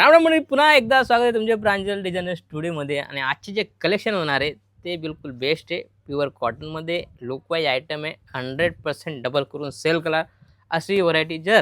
राम मंडळी, पुन्हा एकदा स्वागत आहे तुमच्या प्रांजल डिझायनर स्टुडिओमध्ये. आणि आजचे जे कलेक्शन होणार आहे ते बिलकुल बेस्ट आहे. प्युअर कॉटनमध्ये लुक वाईज आयटम आहे. 100% डबल करून सेल करा अशी व्हरायटी. जर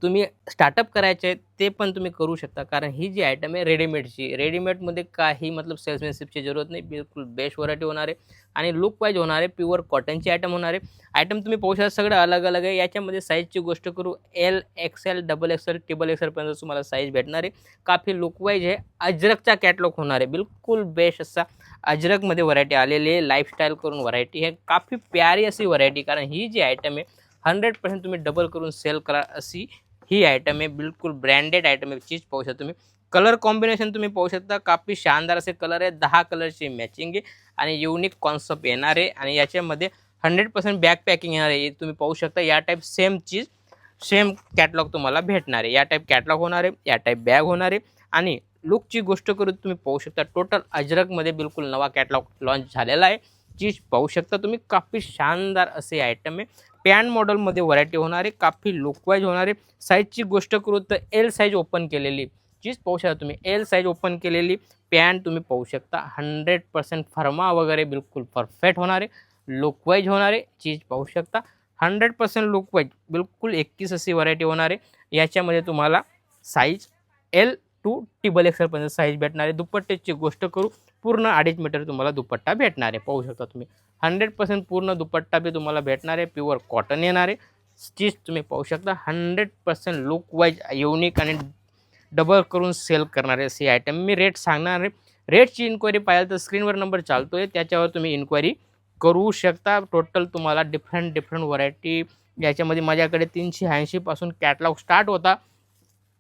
तुम्ही स्टार्टअप करायचे आहे ते पण तुम्ही करू शकता, कारण ही जी आयटम आहे रेडीमेडची, रेडीमेडमध्ये काही मतलब सेल्समॅनशिपची जरूरत नाही. बिलकुल बेस्ट व्हरायटी होणार आहे आणि लुक वाईज होणार आहे. प्युअर कॉटनची आयटम होणार आहे. आयटम तुम्ही पाहू शकता सगळं अलग अलग आहे. याच्यामध्ये साईजची गोष्ट करू, L XL, double XL, triple XL पर्यंत तुम्हाला साईज भेटणार आहे. काफी लुक वाईज आहे. अजरकचा कॅटलॉग होणार आहे. बिलकुल बेस्ट असा अजरकमध्ये व्हरायटी आलेली आहे. लाईफस्टाईल करून व्हरायटी आहे. काफी प्यारी अशी व्हरायटी, कारण ही जी आयटम आहे 100% तुम्ही डबल करून सेल करा अशी ही आयटम आहे. बिलकुल ब्रँडेड आयटम आहे. चीज पाहू शकता तुम्ही. कलर कॉम्बिनेशन तुम्ही पाहू शकता. काफी शानदार असे कलर आहे. 10 कलरची मॅचिंग आहे आणि युनिक कॉन्सेप्ट येणार आहे. आणि याच्यामध्ये 100% बॅक पॅकिंग येणार आहे. तुम्ही पाहू शकता या टाईप सेम चीज, सेम कॅटलॉग तुम्हाला भेटणार आहे. या टाईप कॅटलॉग होणार आहे. या टाईप बॅग होणार आहे. आणि लुकची गोष्ट करू तुम्ही पाहू शकता टोटल अजरकमध्ये बिलकुल नवा कॅटलॉग लॉन्च झालेला आहे. चीज पाहू शकता तुम्ही. काफी शानदार असे आयटम आहे. पॅन्ट मॉडेलमध्ये व्हरायटी होणार आहे. काफी लुकवाईज होणार आहे. साईजची गोष्ट करू तर एल साईज ओपन केलेली चीज पाहू शकता तुम्ही. एल साईज ओपन केलेली पॅन्ट तुम्ही पाहू शकता. 100% फर्मा वगैरे बिलकुल परफेक्ट होणार आहे. लुकवाईज होणार आहे. चीज पाहू शकता. 100% लुकवाईज बिलकुल 21 अशी व्हरायटी होणार आहे. याच्यामध्ये तुम्हाला साईज एल टू ट्रिपल एक्सेलपर्यंत साईज भेटणार आहे. दुपट्ट्याची गोष्ट करू, पूर्ण 2.5 मीटर तुम्हाला दुपट्टा भेटणार आहे. पाहू शकता तुम्ही. 100% पूर्ण दुपट्टा बी तुम्हाला भेटणार आहे. प्युअर कॉटन येणार आहे. स्टिच तुम्ही पाहू शकता. 100% लुक वाईज युनिक आणि डबल करून सेल करणारे असे आयटम. मी रेट सांगणार आहे. रेटची इन्क्वायरी पाहिजे तर स्क्रीनवर नंबर चालतो आहे, त्याच्यावर तुम्ही इन्क्वायरी करू शकता. टोटल तुम्हाला डिफरंट व्हरायटी याच्यामध्ये माझ्याकडे 380 पासून कॅटलॉग स्टार्ट होता,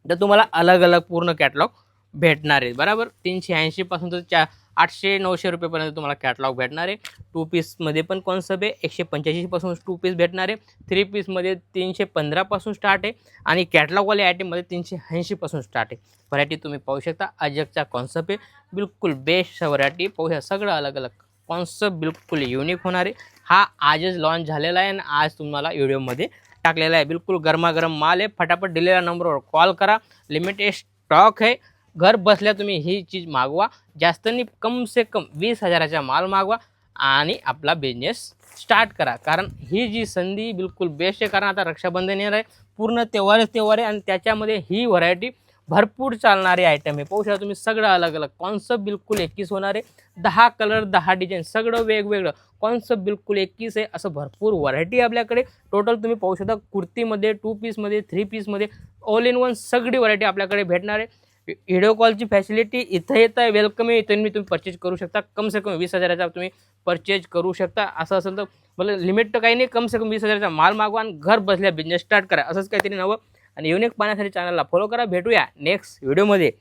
तर तुम्हाला अलग अलग पूर्ण कॅटलॉग भेटणार आहे. बरोबर. 380 पासून तर 800-900 रुपयेपर्यंत तुम्हाला कॅटलॉग भेटणार आहे. 2 पीसमध्ये पण कॉन्सेप्ट आहे. 185 पासून 2 पीस भेटणार आहे. 3 पीसमध्ये 315 पासून स्टार्ट आहे. आणि कॅटलॉगवाले आयटममध्ये 380 पासून स्टार्ट आहे. व्हरायटी तुम्ही पाहू शकता. अजकचा कॉन्सेप्ट आहे. बिलकुल बेस्ट व्हरायटी पाहू शकता. सगळं अलग अलग कॉन्सेप्ट बिलकुल युनिक होणार आहे. हा आजच लॉन्च झालेला आहे आणि आज तुम्हाला व्हिडिओमध्ये टाकलेला आहे. बिलकुल गरमागरम माल आहे. फटाफट दिलेल्या नंबरवर कॉल करा. लिमिटेड स्टॉक आहे. घर बसल्या तुम्ही ही चीज मागवा. जास्त नाही, कम से कम 20,000चा माल मागवा आणि आपला बिझनेस स्टार्ट करा. कारण ही जी संधी बिलकुल बेस्ट आहे. कारण आता रक्षाबंधन येणार आहे. पूर्ण त्योहार आहे आणि त्याच्यामध्ये ही व्हरायटी भरपूर चालणारी आयटम आहे. पाहू शकता तुम्ही. सगळं अलग अलग कॉन्सेप्ट बिलकुल 21 होणार आहे. 10 कलर, 10 डिझाईन, सगळं वेगवेगळं कॉन्सेप्ट बिलकुल 21 आहे. असं भरपूर व्हरायटी आपल्याकडे. टोटल तुम्ही पाहू शकता कुर्तीमध्ये, 2 पीसमध्ये, 3 पीसमध्ये, ऑल इन वन सगळी व्हरायटी आपल्याकडे भेटणार आहे. व्हिडिओ कॉलची फॅसिलिटी इथं येत आहे. वेलकम आहे. इथून तुम्ही परचेज करू शकता. कम से कम 20,000चा तुम्ही परचेज करू शकता. असं असेल तर मला लिमिट तर काही नाही. कम से कम 20,000चा माल मागवा आणि घर बसल्या बिझनेस स्टार्ट करा. असंच काहीतरी नवं आणि युनिक पाहण्यासाठी चॅनलला फॉलो करा. भेटूया नेक्स्ट व्हिडिओमध्ये.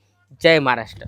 जय महाराष्ट्र.